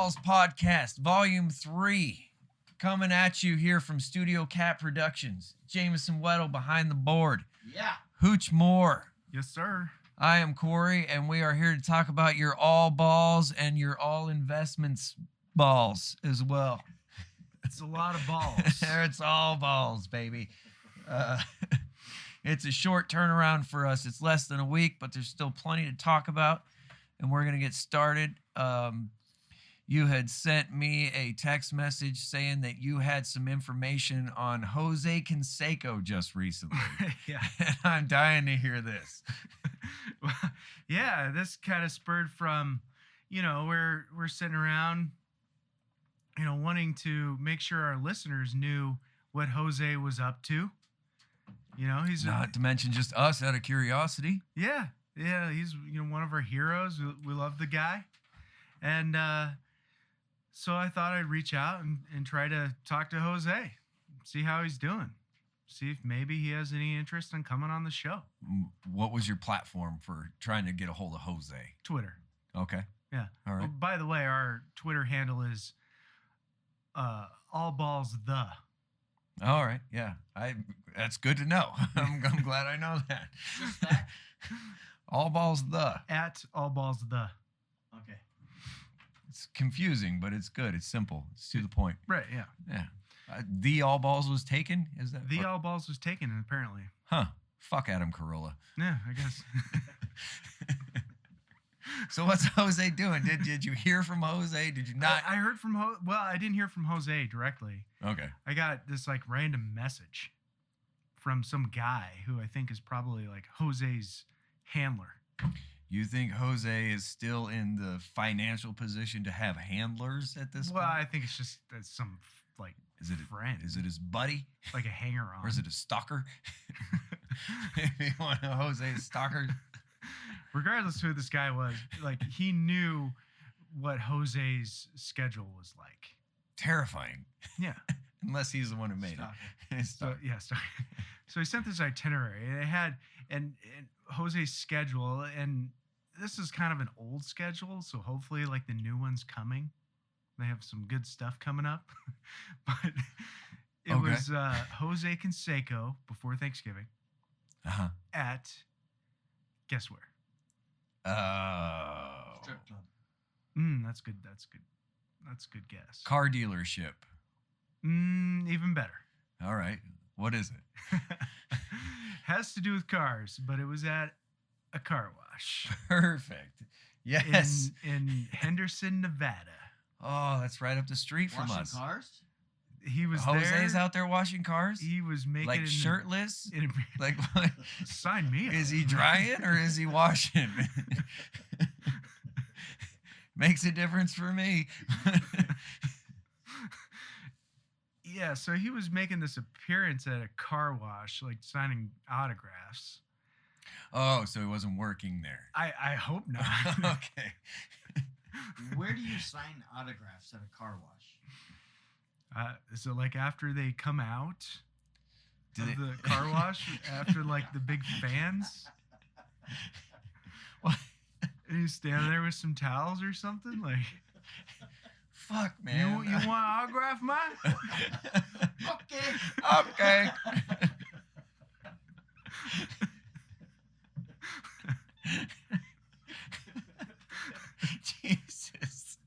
Balls Podcast, Volume 3, coming at you here from Studio Cat Productions. Jameson Weddle behind the board. Yeah. Hooch Moore. Yes, sir. I am Cory, and we are here to talk about your all balls and your all investments balls as well. It's a lot of balls. It's all balls, baby. It's a short turnaround for us. It's less than a week, but there's still plenty to talk about, and we're going to get started. You had sent me a text message saying that you had some information on Jose Canseco just recently. Yeah. And I'm dying to hear this. Yeah, this kind of spurred from, we're sitting around, wanting to make sure our listeners knew what Jose was up to. He's Not to mention just us out of curiosity. Yeah, he's one of our heroes. We love the guy, and so I thought I'd reach out and try to talk to Jose, see how he's doing, see if maybe he has any interest in coming on the show. What was your platform for trying to get a hold of Jose? Twitter. Okay. Yeah. All right. Oh, by the way, our Twitter handle is allballsthe. All right. Yeah. That's good to know. I'm glad I know that. Just that. All balls the. At allballsthe. Okay. It's confusing, but it's good. It's simple. It's to the point. Right. Yeah. Yeah. The all balls was taken. Is that The all balls was taken apparently. Huh. Fuck Adam Carolla. Yeah, I guess. So what's Jose doing? Did you hear from Jose? Did you not? I heard from well, I didn't hear from Jose directly. Okay. I got this random message from some guy who I think is probably Jose's handler. You think Jose is still in the financial position to have handlers at this Well, point? I think it's just some Is it friend. Is it his buddy? Like a hanger on. Or is it a stalker? Maybe one of Jose's stalkers. Regardless who this guy was, he knew what Jose's schedule was like. Terrifying. Yeah. Unless he's the one who made it. So he sent this itinerary, and it had and Jose's schedule, and this is kind of an old schedule, so hopefully the new one's coming. They have some good stuff coming up. But it was Jose Canseco before Thanksgiving. Uh-huh. At guess where? Oh. Strip club. That's good. That's a good guess. Car dealership. Even better. All right. What is it? Has to do with cars, but it was at a car wash. Perfect. Yes. In Henderson, Nevada. Oh, that's right up the street from Washing us. cars? He was Jose's there. out there washing cars? He was making Shirtless? In Like what? sign me up. Is he drying or is he washing? Makes a difference for me. Yeah, so he was making this appearance at a car wash, signing autographs. Oh, so he wasn't working there. I hope not. Okay. Where do you sign autographs at a car wash? So after they come out Do of they- the car wash, after the big fans, What? and he's standing there with some towels or something Fuck, you man. want an autograph, mine? Okay. Okay. Jesus.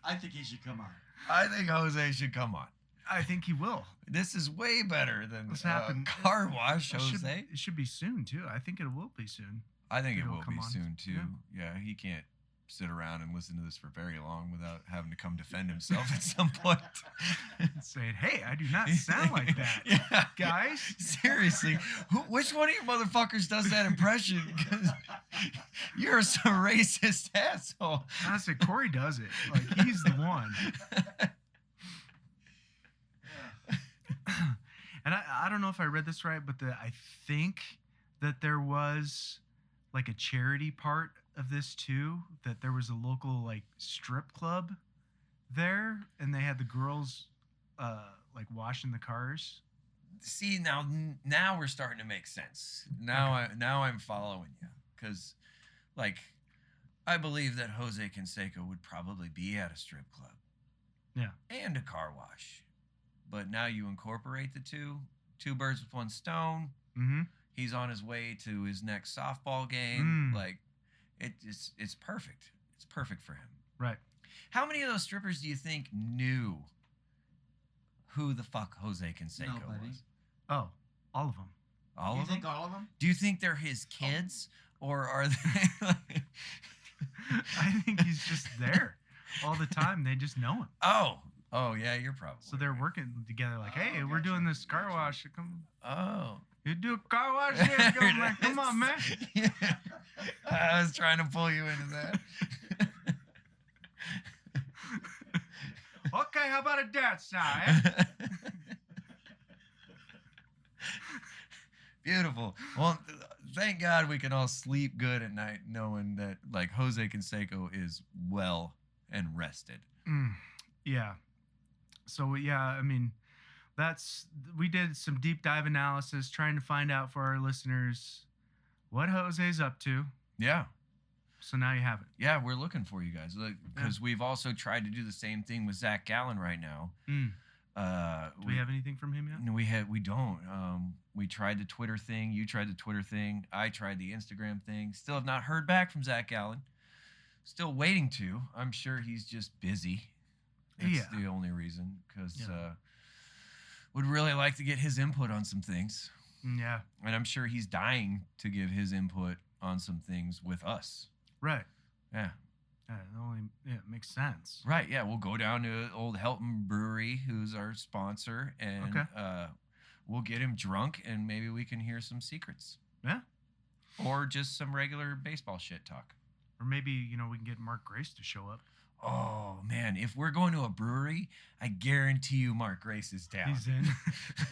I think he should come on. I think Jose should come on. I think he will. This is way better than What's happened? car wash, It Jose. should be soon too. I think it will be soon. I think it It'll will come be on. soon too. Yeah, he can't sit around and listen to this for very long without having to come defend himself at some point. Saying, "Hey, I do not sound like that, Yeah. guys." Seriously, which one of you motherfuckers does that impression? 'Cause you're some racist asshole. I said Cory does it. He's the one. And I don't know if I read this right, but I think that there was a charity part of this too. That there was a local strip club there, and they had the girls washing the cars. See, now we're starting to make sense. Now I'm following you, because I believe that Jose Canseco would probably be at a strip club. Yeah. And a car wash. But now you incorporate the two birds with one stone. Mm-hmm. He's on his way to his next softball game. Like, it's perfect. It's perfect for him. Right. How many of those strippers do you think knew who the fuck Jose Canseco Nobody. was? Oh, all of them. All You of them? think all of them? Do you think they're his kids? Or are they like... I think he's just there all the time. They just know him. Oh yeah, you're probably. So they're working together like, hey, we're gotcha, doing this car gotcha. wash. Come, Oh. you do a car wash? Yeah, I'm like, come on, man. Yeah. I was trying to pull you into that. Okay, how about a dance now, eh? Beautiful. Well, thank God we can all sleep good at night knowing that like Jose Canseco is well and rested. Yeah. So yeah, I mean, we did some deep dive analysis trying to find out for our listeners what Jose's up to. Yeah. So now you have it. Yeah, we're looking for you guys because we've also tried to do the same thing with Zach Gallen right now. Do we have anything from him yet? No, we don't. We tried the Twitter thing. You tried the Twitter thing. I tried the Instagram thing. Still have not heard back from Zach Gallen. Still waiting to. I'm sure he's just busy. That's the only reason. Because would really like to get his input on some things. Yeah. And I'm sure he's dying to give his input on some things with us. Right. Yeah. It makes sense. Right, yeah. We'll go down to Old Helton Brewery, who's our sponsor, and we'll get him drunk, and maybe we can hear some secrets. Yeah. Or just some regular baseball shit talk. Or maybe, we can get Mark Grace to show up. Oh, man. If we're going to a brewery, I guarantee you Mark Grace is down. He's in.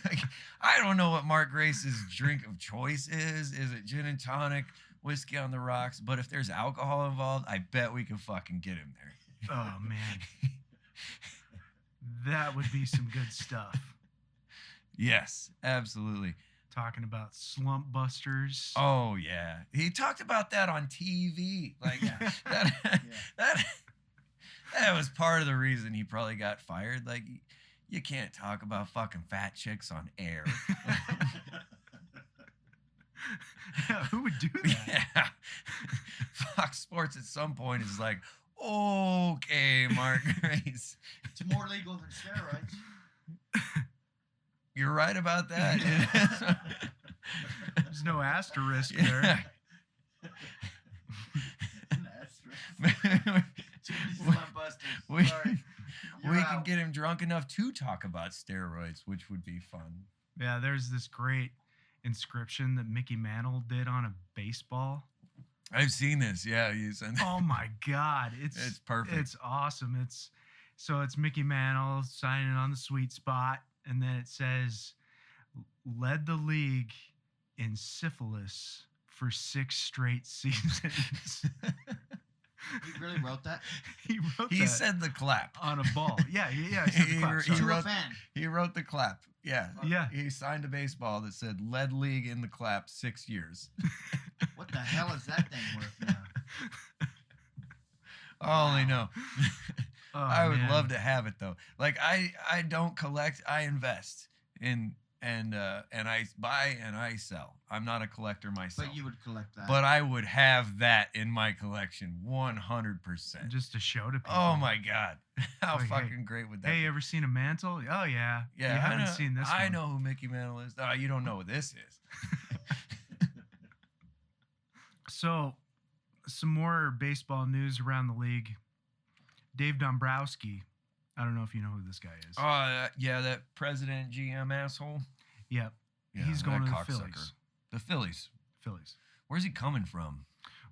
Like, I don't know what Mark Grace's drink of choice is. Is it gin and tonic, whiskey on the rocks? But if there's alcohol involved, I bet we can fucking get him there. Oh, man. That would be some good stuff. Yes, absolutely. Talking about slump busters. Oh, yeah. He talked about that on TV. Like, that was part of the reason he probably got fired. Like, you can't talk about fucking fat chicks on air. Yeah, who would do that? Yeah. Fox Sports at some point is like, okay, Mark Grace. It's more legal than steroids. You're right about that. There's no asterisk there. We can get him drunk enough to talk about steroids, which would be fun. Yeah, there's this great inscription that Mickey Mantle did on a baseball. I've seen this. Yeah, oh my God, it's perfect. It's awesome. It's Mickey Mantle signing on the sweet spot, and then it says, "Led the league in syphilis for 6 straight seasons." He really wrote that? He said the clap on a ball. Yeah. He said the clap. He wrote the clap. Yeah. Yeah. He signed a baseball that said "led league in the clap 6 years." What the hell is that thing worth now? Only know. Oh, I would love to have it though. Like I don't collect. I invest in and I buy and I sell. I'm not a collector myself. But you would collect that. But I would have that in my collection 100%. Just to show to people. Oh my God. How like, fucking great would that be? Hey, ever seen a mantle? Oh yeah. Yeah. You haven't seen this I one. know who Mickey Mantle is. Oh, you don't know what this is. So, some more baseball news around the league. Dave Dombrowski. I don't know if you know who this guy is. Yeah, that president GM asshole. Yep. Yeah, he's going to the cocksucker. Phillies. The Phillies. Where's he coming from?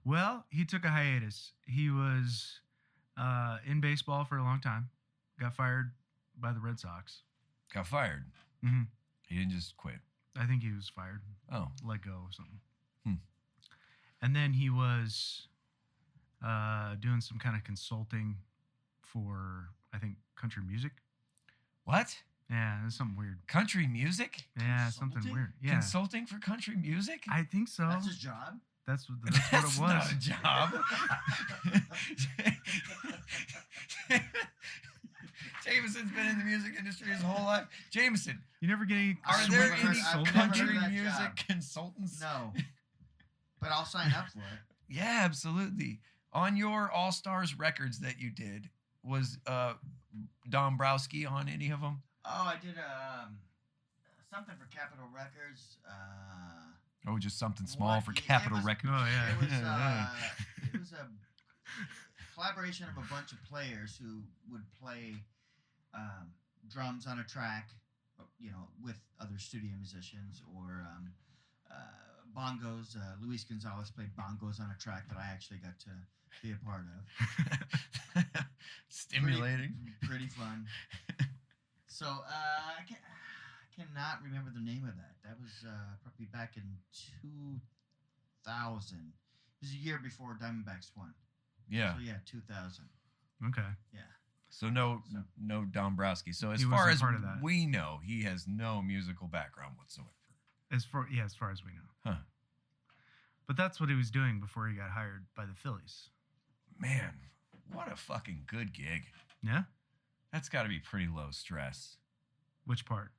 Well, he took a hiatus. He was in baseball for a long time. Got fired by the Red Sox. Got fired. Mm-hmm. He didn't just quit. I think he was fired. Oh. Let go or something. Hmm. And then he was doing some kind of consulting for, I think, country music. What? Yeah, that's something weird. Country music? Yeah, something weird. Yeah. Consulting for country music? I think so. That's his job? That's what it was. Not a job. Jameson's been in the music industry his whole life. Jameson, You never get any. are I've there never any heard- I've never country heard that music job. consultants? No. But I'll sign up for it. Yeah, absolutely. On your All Stars records that you did, was Dombrowski on any of them? Oh, I did something for Capitol Records. Oh, just something small What? for It Capitol was- Records. Oh yeah. It was a collaboration of a bunch of players who would play drums on a track, with other studio musicians, or bongos. Luis Gonzalez played bongos on a track that I actually got to be a part of. Stimulating. Pretty fun. So I cannot remember the name of that. That was probably back in 2000. It was a year before Diamondbacks won. Yeah. So yeah, 2000. Okay. Yeah. So no Dombrowski. So as He far wasn't as part of that. we know, he has no musical background whatsoever. As far as we know. Huh. But that's what he was doing before he got hired by the Phillies. Man, what a fucking good gig. Yeah. That's got to be pretty low stress. Which part?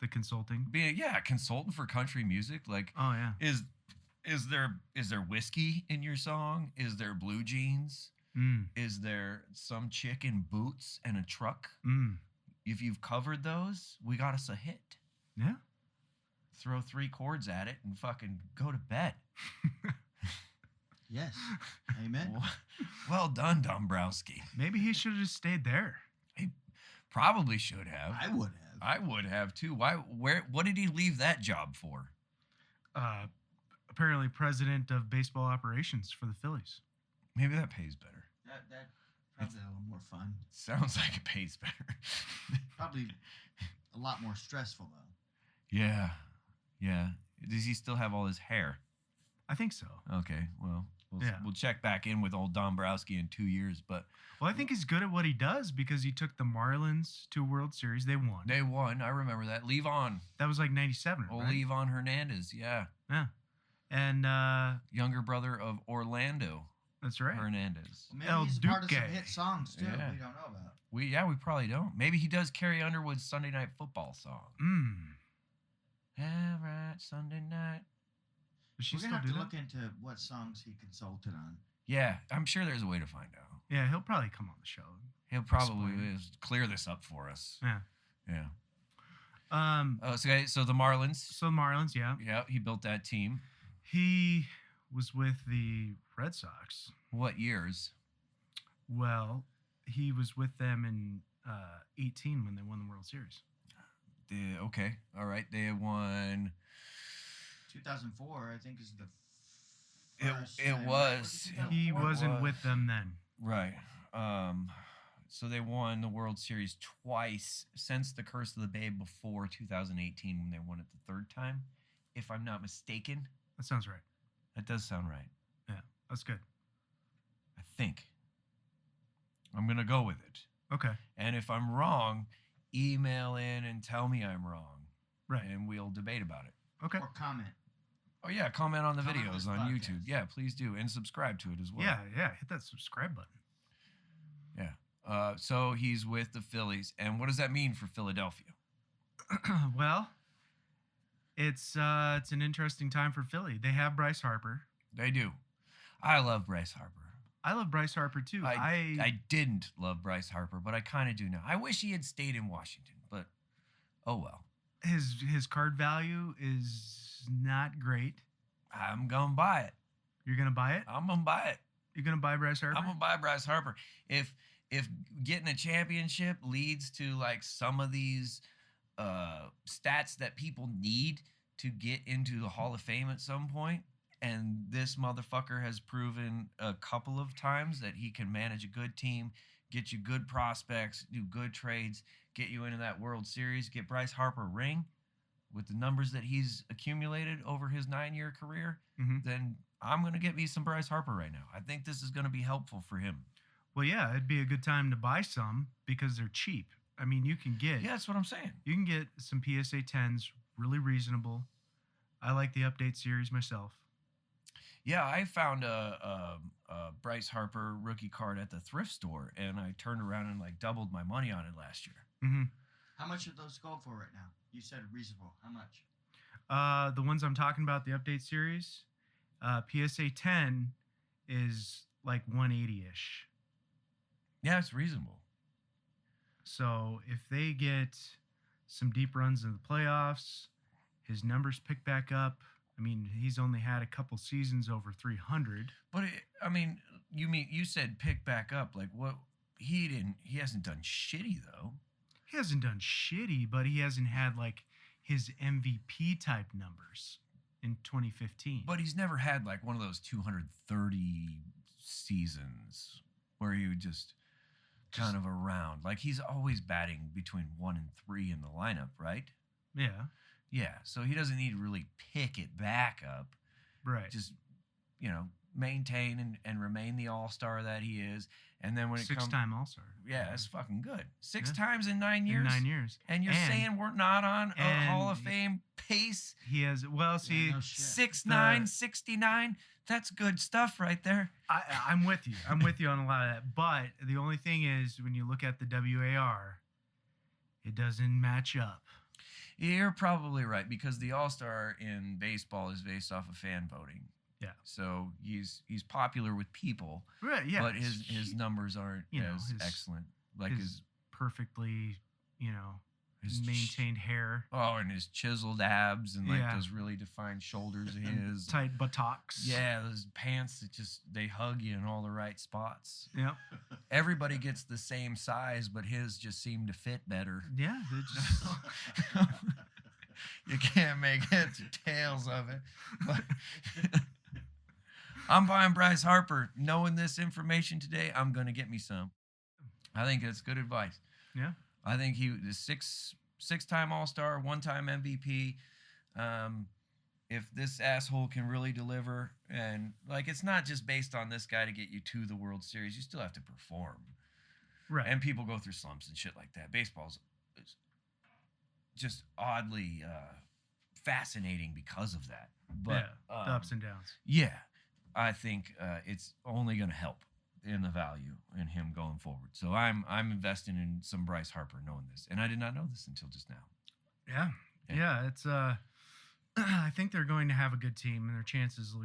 The consulting. Being a consultant for country music, like Oh yeah. is there whiskey in your song? Is there blue jeans? Mm. Is there some chick in boots and a truck? Mm. If you've covered those, we got us a hit. Yeah. Throw 3 chords at it and fucking go to bed. Yes. Amen. Well done, Dombrowski. Maybe he should have just stayed there. Probably should have. I would have. I would have too. What did he leave that job for? Apparently president of baseball operations for the Phillies. Maybe that pays better. That probably a little more fun. Sounds like it pays better. Probably a lot more stressful though. Yeah. Yeah. Does he still have all his hair? I think so. Okay. Well, Yeah. we'll check back in with old Dombrowski in 2 years, but Well, I think he's good at what he does because he took the Marlins to a World Series. They won. they won. I remember that. Levon. That was like 97, Old right? Levon Hernandez. Yeah. Yeah. And Younger brother of Orlando that's right. Hernandez. Maybe El he's part of some Duque. hit songs too. Yeah. We don't know about. We probably don't. Maybe he does Carrie Underwood's Sunday Night Football song. Mm. Yeah, right. Sunday night. Does she We're still gonna have do to that? look into what songs he consulted on. Yeah, I'm sure there's a way to find out. Yeah, he'll probably come on the show. He'll probably Explain. clear this up for us. Yeah. Yeah. Um. So the Marlins. So the Marlins, yeah. Yeah, he built that team. He was with the Red Sox. What years? Well, he was with them in 18 when they won the World Series. Okay. All right. They won. 2004, I think, is the It- first. it time, was. Was it He 2004? wasn't was. with them then. Right. So they won the World Series twice since the Curse of the Babe before 2018 when they won it the 3rd time, if I'm not mistaken. That sounds right. That does sound right. Yeah, that's good. I think. I'm going to go with it. Okay. And if I'm wrong, email in and tell me I'm wrong. Right. And we'll debate about it. Okay. Or comment. Oh, yeah. Comment on the Comment on videos this on podcast. YouTube. Yeah, please do. And subscribe to it as well. Yeah. Hit that subscribe button. Yeah. So he's with the Phillies. And what does that mean for Philadelphia? Well, it's an interesting time for Philly. They have Bryce Harper. They do. I love Bryce Harper. I love Bryce Harper too. I didn't love Bryce Harper, but I kind of do now. I wish he had stayed in Washington, but oh well. His card value is not great. I'm gonna buy it. You're gonna buy it? I'm gonna buy it. You're gonna buy Bryce Harper? I'm gonna buy Bryce Harper. If getting a championship leads to like some of these stats that people need to get into the Hall of Fame at some point, and this motherfucker has proven a couple of times that he can manage a good team, get you good prospects, do good trades, get you into that World Series, get Bryce Harper a ring with the numbers that he's accumulated over his 9-year career, Mhm. then I'm going to get me some Bryce Harper right now. I think this is going to be helpful for him. Well, yeah, it'd be a good time to buy some because they're cheap. I mean, you can get Yeah, that's what I'm saying. you can get some PSA 10s really reasonable. I like the update series myself. Yeah, I found a Bryce Harper rookie card at the thrift store, and I turned around and like doubled my money on it last year. Mm-hmm. How much should those go for right now? You said reasonable. How much? The ones I'm talking about, the update series, PSA 10 is like 180-ish. Yeah, it's reasonable. So if they get some deep runs in the playoffs, his numbers pick back up. I mean, he's only had a couple seasons over 300. But you said pick back up? Like what? He didn't. He hasn't done shitty though. He hasn't done shitty, but he hasn't had like his MVP type numbers in 2015. But he's never had like one of those 230 seasons where he would just kind of around. Like he's always batting between 1 and 3 in the lineup, right? Yeah. Yeah. So he doesn't need to really pick it back up. Right. Just, maintain and remain the all-star that he is. And then when it comes... 6-time All-Star. Yeah, that's fucking good. 6 times in 9 years? In 9 years. And you're saying we're not on a Hall of Fame pace? He has... Well, see... No 6'9", 69? That's good stuff right there. I'm with you. I'm with you on a lot of that. But the only thing is, when you look at the WAR, it doesn't match up. You're probably right, because the All-Star in baseball is based off of fan voting. Yeah. So he's popular with people, Right, yeah. but his numbers aren't as excellent. Like his perfectly, his maintained hair. Oh, and his chiseled abs and like Yeah. those really defined shoulders of his. Tight buttocks. Yeah, those pants that they hug you in all the right spots. Yep. Everybody gets the same size, but his just seem to fit better. Yeah. They just... You can't make heads or tails of it. But I'm buying Bryce Harper. Knowing this information today, I'm going to get me some. I think that's good advice. Yeah. I think he was six-time All-Star, 1-time MVP. If this asshole can really deliver, and like it's not just based on this guy to get you to the World Series, you still have to perform. Right. And people go through slumps and shit like that. Baseball's just oddly fascinating because of that. But the ups and downs. Yeah, I think it's only going to help in the value in him going forward. So I'm investing in some Bryce Harper knowing this, and I did not know this until just now. Yeah. It's I think they're going to have a good team, and their chances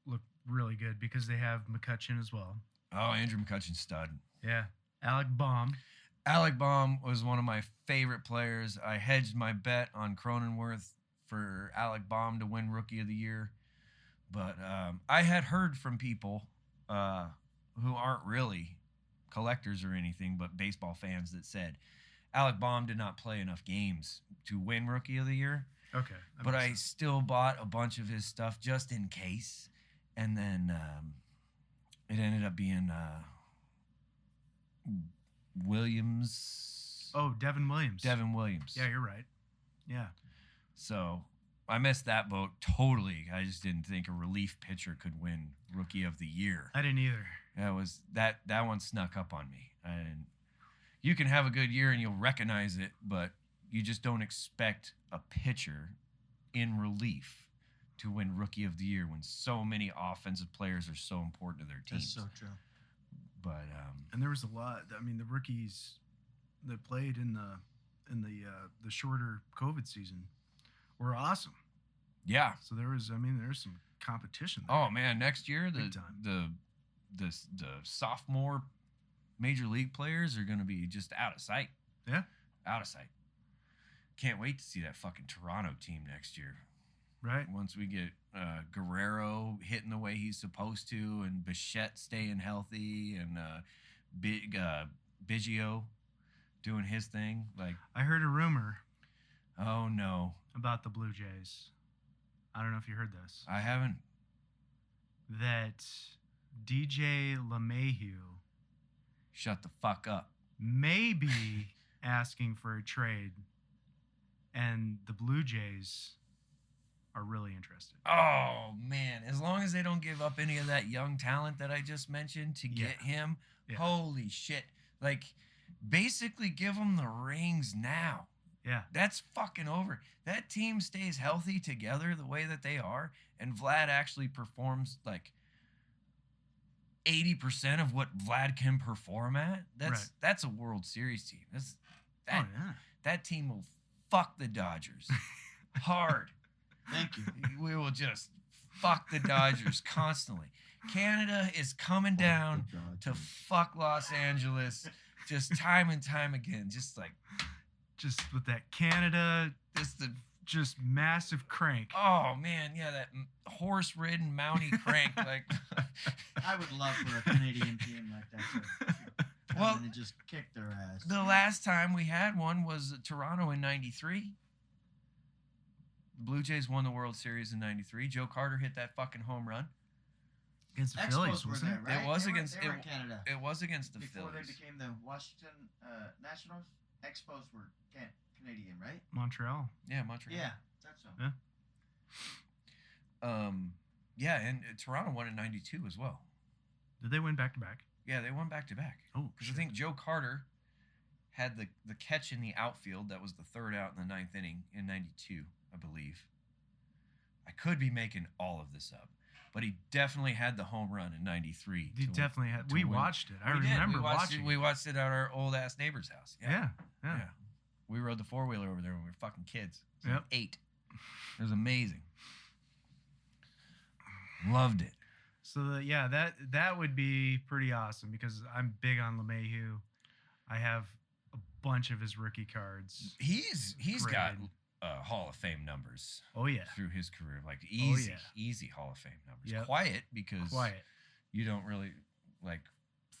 look really good because they have McCutcheon as well. Oh, Andrew McCutcheon, stud. Yeah. Alec Baum was one of my favorite players. I hedged my bet on Cronenworth for Alec Baum to win Rookie of the Year. But I had heard from people who aren't really collectors or anything, but baseball fans that said Alec Baum did not play enough games to win Rookie of the Year. Okay. But I still bought a bunch of his stuff just in case. And then it ended up being Williams. Oh, Devin Williams. Devin Williams. Yeah, you're right. Yeah. So I missed that boat totally. I just didn't think a relief pitcher could win Rookie of the Year. I didn't either. That one snuck up on me. And you can have a good year and you'll recognize it, but you just don't expect a pitcher in relief to win Rookie of the Year when so many offensive players are so important to their teams. That's so true. But and there was a lot. I mean, the rookies that played in the shorter COVID season were awesome. Yeah. So there's some competition there. Oh man, next year Big time. the sophomore major league players are going to be just out of sight. Yeah. Out of sight. Can't wait to see that fucking Toronto team next year. Right. Once we get Guerrero hitting the way he's supposed to, and Bichette staying healthy, and Biggio doing his thing. Like, I heard a rumor oh no, about the Blue Jays. I don't know if you heard this. I haven't. That DJ LeMahieu Shut the fuck up. may be asking for a trade, and the Blue Jays are really interested. Oh man, as long as they don't give up any of that young talent that I just mentioned to get him, Yeah. holy shit. Like, basically give him the rings now. Yeah. That's fucking over. That team stays healthy together the way that they are, and Vlad actually performs like 80% of what Vlad can perform at. That's a World Series team. That team will fuck the Dodgers hard. Thank you. We will just fuck the Dodgers constantly. Canada is coming down to fuck Los Angeles just time and time again. Just with that Canada, the just massive crank. oh man, yeah, that horse-ridden Mountie crank. Like, I would love for a Canadian team like that to come in and just kick their ass. the last time we had one was Toronto in '93. The Blue Jays won the World Series in '93. Joe Carter hit that fucking home run. Against the Expos Phillies, were wasn't it? there, right? It was They were- against they were in Canada. It was against the Before Phillies. they became the Washington Nationals, Expos were Canadian, right? Montreal. Yeah, Montreal. Yeah, that's so. Yeah. Yeah, and Toronto won in '92 as well. Did they win back to back? Yeah, they won back to back. Oh, Because I think Joe Carter had the catch in the outfield. That was the third out in the ninth inning in '92, I believe. I could be making all of this up, but he definitely had the home run in '93. He definitely had. to We win. watched it. I We did. remember We watched watching. it. We watched it at our old ass neighbor's house. Yeah. We rode the 4-wheeler over there when we were fucking kids. I was Yep. like 8. It was amazing. Loved it. So that would be pretty awesome because I'm big on LeMahieu. I have a bunch of his rookie cards. He's got graded. Hall of Fame numbers Oh yeah. through his career, like Oh, easy Hall of Fame numbers. Yep. Quiet because Quiet. you don't really like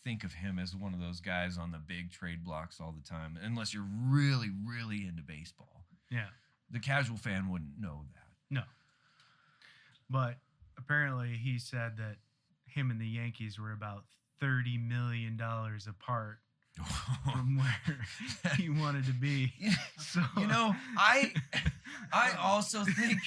think of him as one of those guys on the big trade blocks all the time, unless you're really, really into baseball. Yeah. The casual fan wouldn't know that. No. But apparently he said that him and the Yankees were about $30 million apart from where he wanted to be. So You know, I also think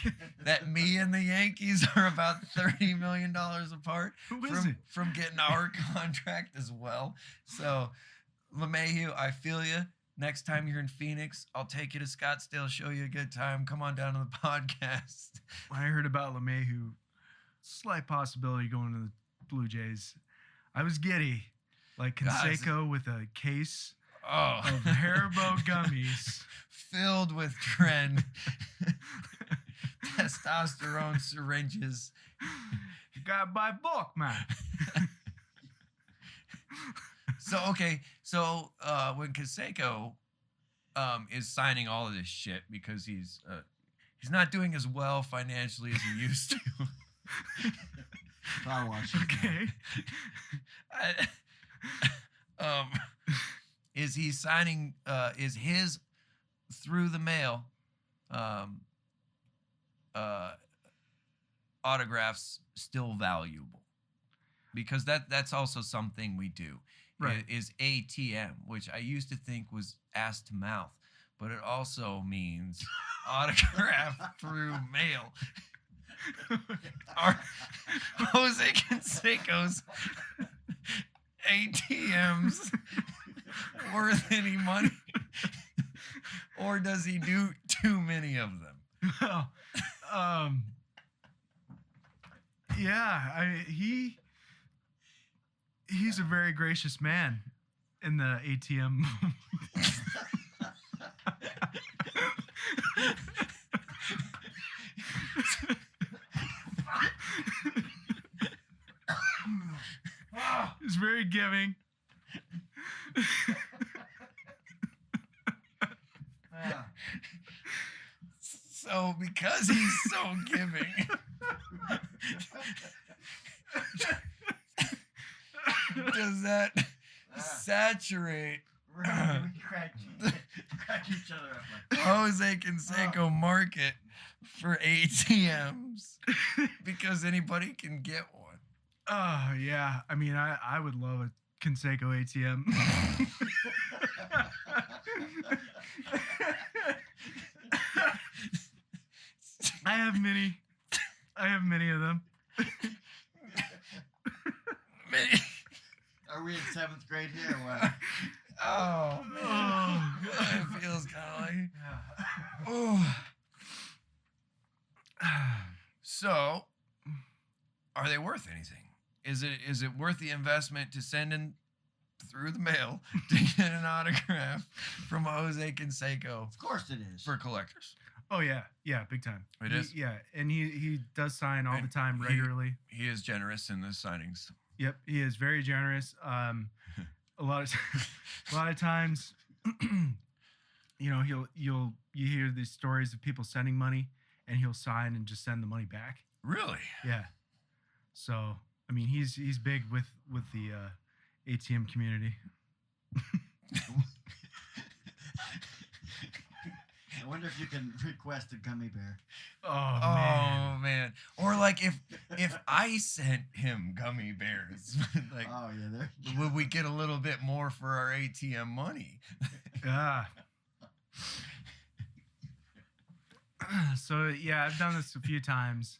that me and the Yankees are about $30 million apart Who is it? from getting our contract as well. So, LeMahieu, I feel you. Next time you're in Phoenix, I'll take you to Scottsdale, show you a good time. Come on down to the podcast. When I heard about LeMahieu, slight possibility going to the Blue Jays, I was giddy. Like Canseco with a case Oh, of Haribo gummies. filled with trend testosterone syringes. You gotta buy bulk, man. So when Canseco is signing all of this shit because he's not doing as well financially as he used to. Car wash. Okay. Is he signing? Is his through the mail autographs still valuable? Because that's also something we do. Right. Is ATM, which I used to think was ass to mouth, but it also means autograph through mail. Are Jose Canseco's ATMs worth any money? Or does he do too many of them? Well, yeah, he's a very gracious man in the ATM. He's very giving. So because he's so giving, does that saturate We're gonna crack each other up like Jose Canseco market for ATMs? Because anybody can get one. Oh yeah, I mean, I would love a Canseco ATM. I have many of them. Many- Are we in 7th grade here or what? Oh man, it feels kind of like. Oh. So, are they worth anything? Is it worth the investment to send in through the mail to get an autograph from Jose Canseco Of course it is. for collectors? Oh yeah, big time. It is? Yeah, and he does sign all And the time he- regularly. He is generous in the signings. Yep, he is very generous. A lot of times, you know, you hear these stories of people sending money, and he'll sign and just send the money back. Really? Yeah. So I mean, he's big with the ATM community. I wonder if you can request a gummy bear. Oh Man. Or like if I sent him gummy bears, like Oh yeah, there. would we get a little bit more for our ATM money? Ah. So yeah, I've done this a few times,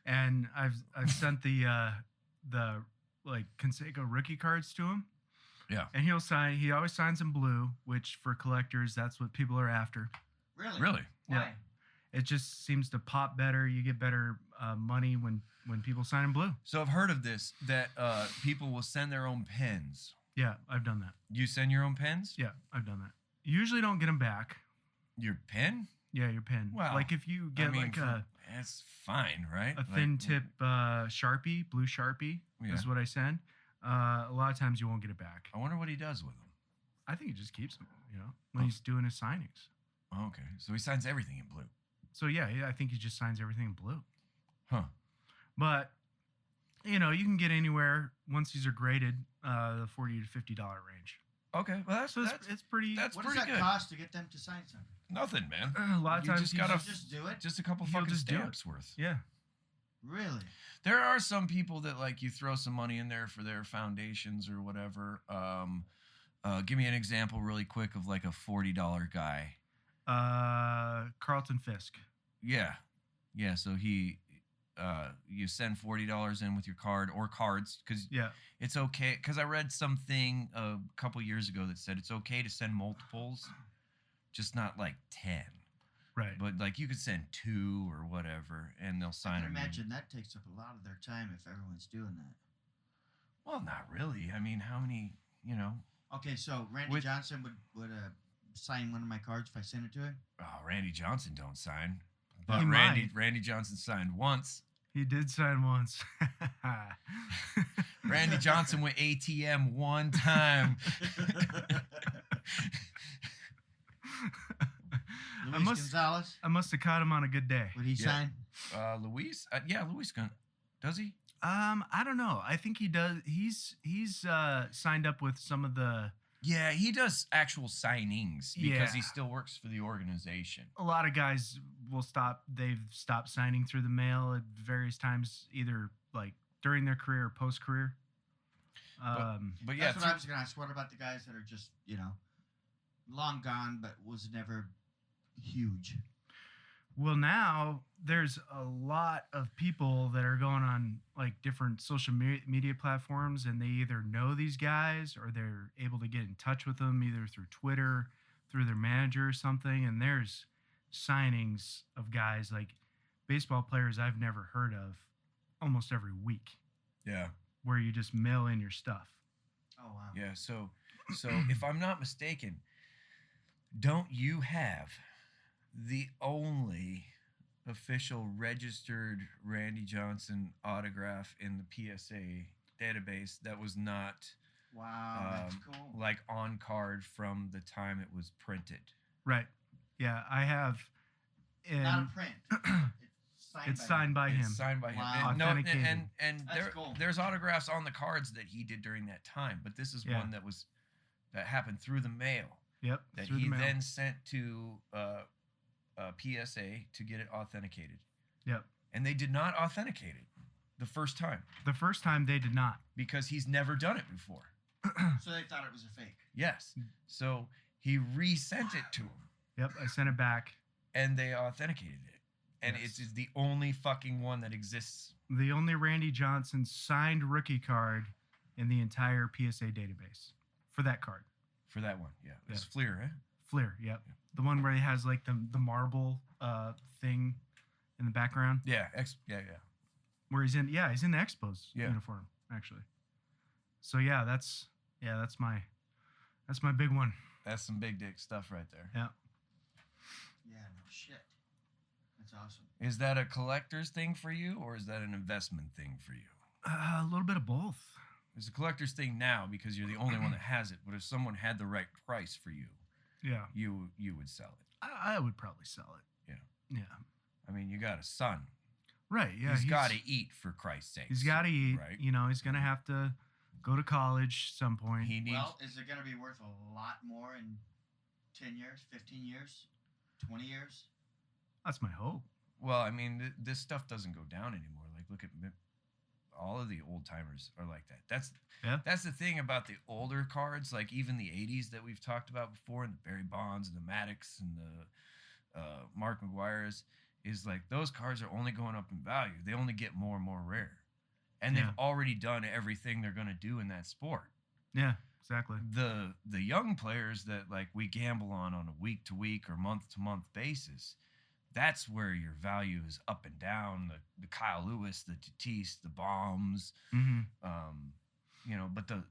and I've sent the like Canseco rookie cards to him. Yeah. And he always signs in blue, which for collectors, that's what people are after. Really? Really? Why? Yeah. It just seems to pop better. You get better money when people sign in blue. So I've heard of this, that people will send their own pens. Yeah, I've done that. You send your own pens? Yeah, I've done that. Usually don't get them back. Your pen? Yeah, your pen. Wow. Like if you get that's fine, right? a thin tip Sharpie, blue Sharpie is what I send. A lot of times you won't get it back. I wonder what he does with them. I think he just keeps them, when he's doing his signings. Oh, okay. So he signs everything in blue. So yeah, I think he just signs everything in blue. Huh. But you can get anywhere once these are graded, the $40 to $50 range. Okay. Well, So it's pretty. that's What pretty does that good. cost to get them to sign something? Nothing, man. A lot of You times just gotta Just do it. just a couple He'll fucking just do it. stamps worth. Yeah. Really? There are some people that like you throw some money in there for their foundations or whatever. Give me an example really quick of like a $40 guy. Carlton Fisk. Yeah. So you send $40 in with your card or cards because Yeah. it's okay. Because I read something a couple years ago that said it's okay to send multiples, just not like 10. Right. But like you could send 2 or whatever, and they'll I sign can them. imagine that takes up a lot of their time if everyone's doing that. Well, not really. I mean, how many? Okay, so Randy With- Johnson would sign one of my cards if I sent it to him. Oh, Randy Johnson don't sign, He but might. Randy Johnson signed once. He did sign once. Randy Johnson went ATM one time. Luis Gonzalez. I must have caught him on a good day. Would he Yeah. sign? Luis? Yeah, Luis. Does he? I don't know. I think he does. He's signed up with some of the. Yeah, he does actual signings because he Yeah. still works for the organization. A lot of guys will stop. They've stopped signing through the mail at various times, either like during their career or post career. But yeah, That's what I was going to ask. What about the guys that are just, long gone but was never huge? Well, now there's a lot of people that are going on like different social media platforms, and they either know these guys or they're able to get in touch with them either through Twitter, through their manager or something. And there's signings of guys like baseball players I've never heard of almost every week, yeah. where you just mail in your stuff. Oh, wow. Yeah, so if I'm not mistaken, don't you have the only official registered Randy Johnson autograph in the PSA database that was not Wow, that's cool. like on card from the time it was printed? Right. Yeah, I have. Not a print. It's signed by him. It's signed by him. Wow. And, Authenticated. and That's there, cool. there's autographs on the cards that he did during that time, but this is Yeah. one that happened through the mail Yep. that through he the mail. then sent to PSA to get it authenticated. Yep. And they did not authenticate it the first time The first time they did not. because he's never done it before. So they thought it was a fake. Yes. So he resent it to him Yep. I sent it back. and they authenticated it. And Yes. it's the only fucking one that exists. The only Randy Johnson signed rookie card in the entire PSA database for that card. For that one, yeah. It's Yeah. Fleer, eh? Fleer, yep. Yeah. The one where he has like the marble thing in the background. Yeah, yeah. Where he's in the Expos Yeah. uniform, actually. So yeah, that's my big one. That's some big dick stuff right there. Yeah. Yeah, no shit. That's awesome. Is that a collector's thing for you, or is that an investment thing for you? A little bit of both. It's a collector's thing now because you're the only one that has it. But if someone had the right price for you, Yeah. you would sell it. I would probably sell it. Yeah. Yeah. I mean, you got a son. Right. Yeah. He's got to eat, for Christ's sake. He's got to eat. Right. You know, he's gonna have to go to college some point. He needs. Well, is it going to be worth a lot more in 10 years, 15 years, 20 years? That's my hope. Well, I mean, this stuff doesn't go down anymore. Like, look at all of the old timers are like that. That's the thing about the older cards, like even the 80s that we've talked about before, and the Barry Bonds and the Maddox and the Mark McGuire's, is like those cards are only going up in value. They only get more and more rare. And they've already done everything they're going to do in that sport. Yeah, exactly. The young players that like we gamble on a week to week or month to month basis, that's where your value is up and down. The Kyle Lewis, the Tatis, the Bombs, Mm-hmm. you know. But the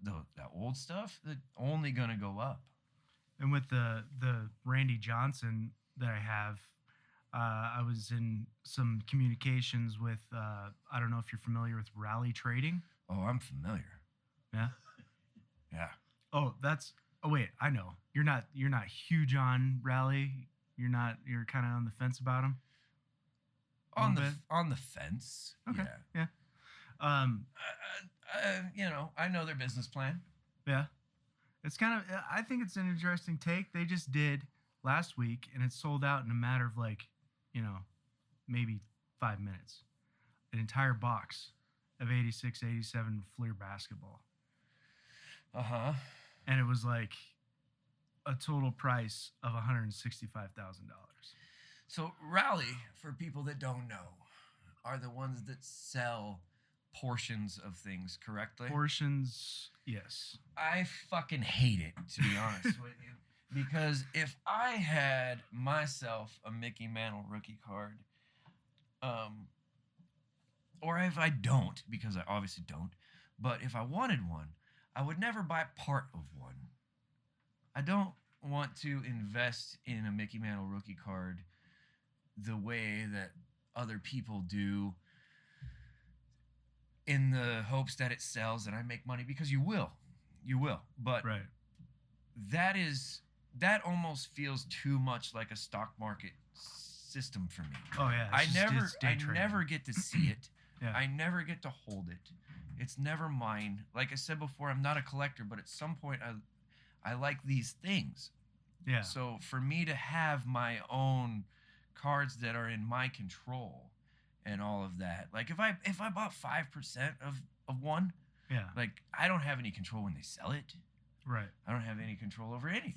old stuff, that's only gonna go up. And with the Randy Johnson that I have, I was in some communications with. I don't know if you're familiar with rally trading. Oh, I'm familiar. Yeah. Yeah. Oh, wait, I know. You're not huge on rally. You're kind of on the fence about him. On the fence. Okay. Yeah. Yeah. You know, I know their business plan. Yeah. It's kind of, I think it's an interesting take. They just did last week, and it sold out in a matter of like, you know, maybe 5 minutes. An entire box of 86, 87 Fleer basketball. Uh-huh. And it was like a total price of $165,000. So rally, for people that don't know, are the ones that sell portions of things correctly. Portions, yes. I fucking hate it, to be honest with you. Because if I had myself a Mickey Mantle rookie card, or if I don't, because I obviously don't, but if I wanted one, I would never buy part of one. I don't want to invest in a Mickey Mantle rookie card the way that other people do, in the hopes that it sells and I make money, because you will, but right. That almost feels too much like a stock market system for me. Oh yeah, I never get to see it. Yeah. I never get to hold it. It's never mine. Like I said before, I'm not a collector, but at some point I like these things. Yeah. So for me to have my own cards that are in my control and all of that, like if I bought 5% of one, yeah, like I don't have any control when they sell it. right. I don't have any control over anything.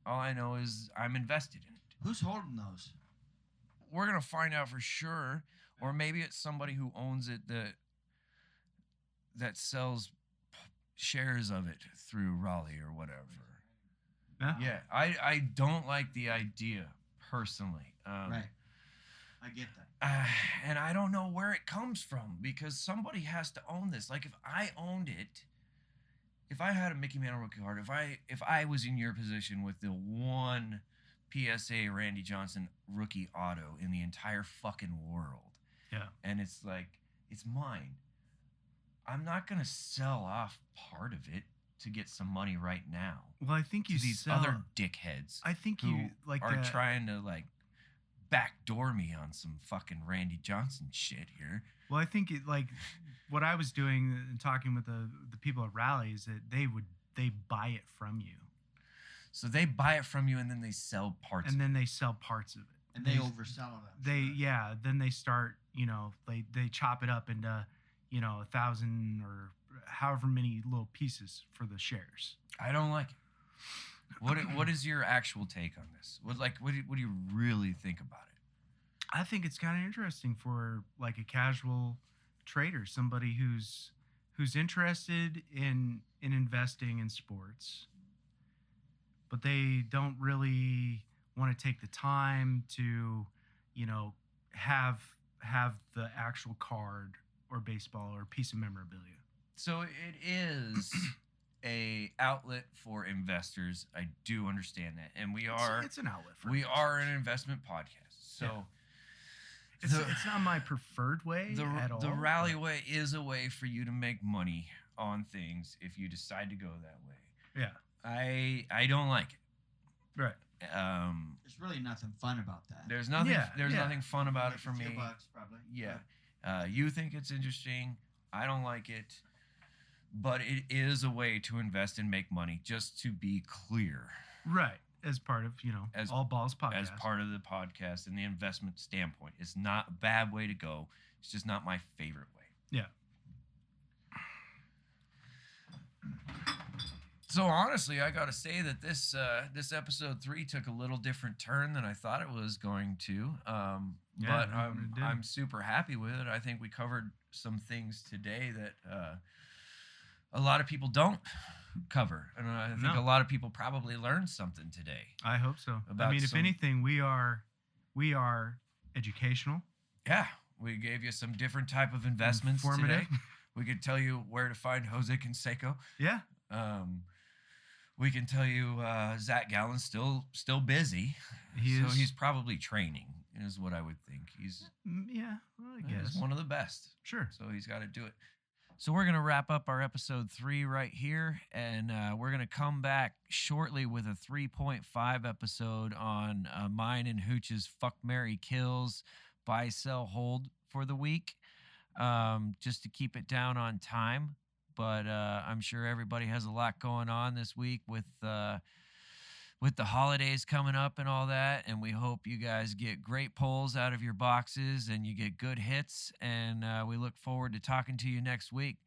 All I know is I'm invested in it. Who's holding those? We're gonna find out for sure, or maybe it's somebody who owns it that sells shares of it through Raleigh or whatever. Yeah, I don't like the idea personally. Right. I get that. And I don't know where it comes from, because somebody has to own this. Like if I owned it, if I had a Mickey Mantle rookie card, if I was in your position with the one PSA Randy Johnson rookie auto in the entire fucking world, Yeah. and it's like it's mine, I'm not gonna sell off part of it to get some money right now. Well, I think To you these sell, other dickheads I think who you like are that. trying to like backdoor me on some fucking Randy Johnson shit here. Well, I think it, like what I was doing and talking with the people at Rally is that they buy it from you, So they buy it from you and then they sell parts. and then they sell parts of it. And they oversell it. Then they start, you know, they chop it up into, you know, 1,000 or however many little pieces for the shares. I don't like it. What is your actual take on this? What do you really think about it? I think it's kind of interesting for like a casual trader, somebody who's interested in investing in sports, but they don't really want to take the time to, have the actual card or baseball or piece of memorabilia. So it is a outlet for investors. I do understand that, and It's an outlet for we investors. are an investment podcast. So it's not my preferred way at all. The rally way is a way for you to make money on things if you decide to go that way. Yeah. I don't like it. Right. There's really nothing fun about that. There's nothing. Yeah, There's yeah. nothing fun about Like it for a few me. bucks, probably. Yeah. You think it's interesting. I don't like it. But it is a way to invest and make money, just to be clear. Right. As part of, As- All Balls podcast. As part of the podcast and the investment standpoint. It's not a bad way to go. It's just not my favorite way. Yeah. So honestly, I got to say that this episode 3 took a little different turn than I thought it was going to. But it did. I'm super happy with it. I think we covered some things today that a lot of people don't cover, and I think a lot of people probably learned something today. I hope so. About if anything, we are educational. Yeah, we gave you some different type of investments today. Informative. We could tell you where to find Jose Canseco. Yeah. We can tell you Zach Gallen's still busy. He's probably training, is what I would think. He's I guess one of the best. Sure. So he's got to do it. So we're going to wrap up our episode 3 right here, and we're going to come back shortly with a 3.5 episode on mine and Hooch's Fuck, Marry, Kills, Buy, Sell, Hold for the week, just to keep it down on time. But I'm sure everybody has a lot going on this week with the holidays coming up and all that, and we hope you guys get great pulls out of your boxes and you get good hits, and we look forward to talking to you next week.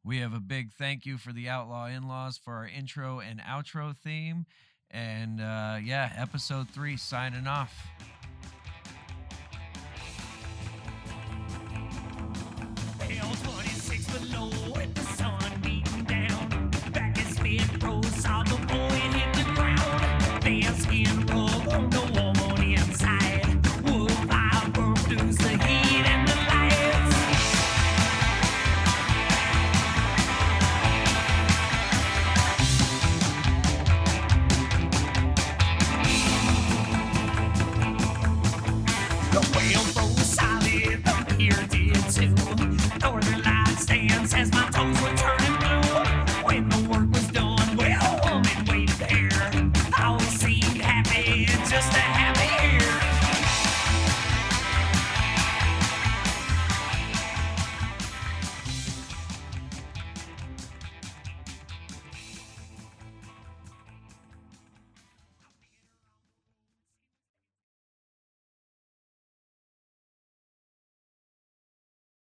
We have a big thank you for the Outlaw In-Laws for our intro and outro theme, and episode 3 signing off. Hell 26 below with the sun beating down. Back is spin, pro saw the boy hit the ground. Their skin rub on the woman inside. Wood fire produce the heat and the lights. The whale froze solid, the pier did too. Northern Lights dance as my toes were turning blue. When the work was done, well, woman waited there. I always seemed happy just to have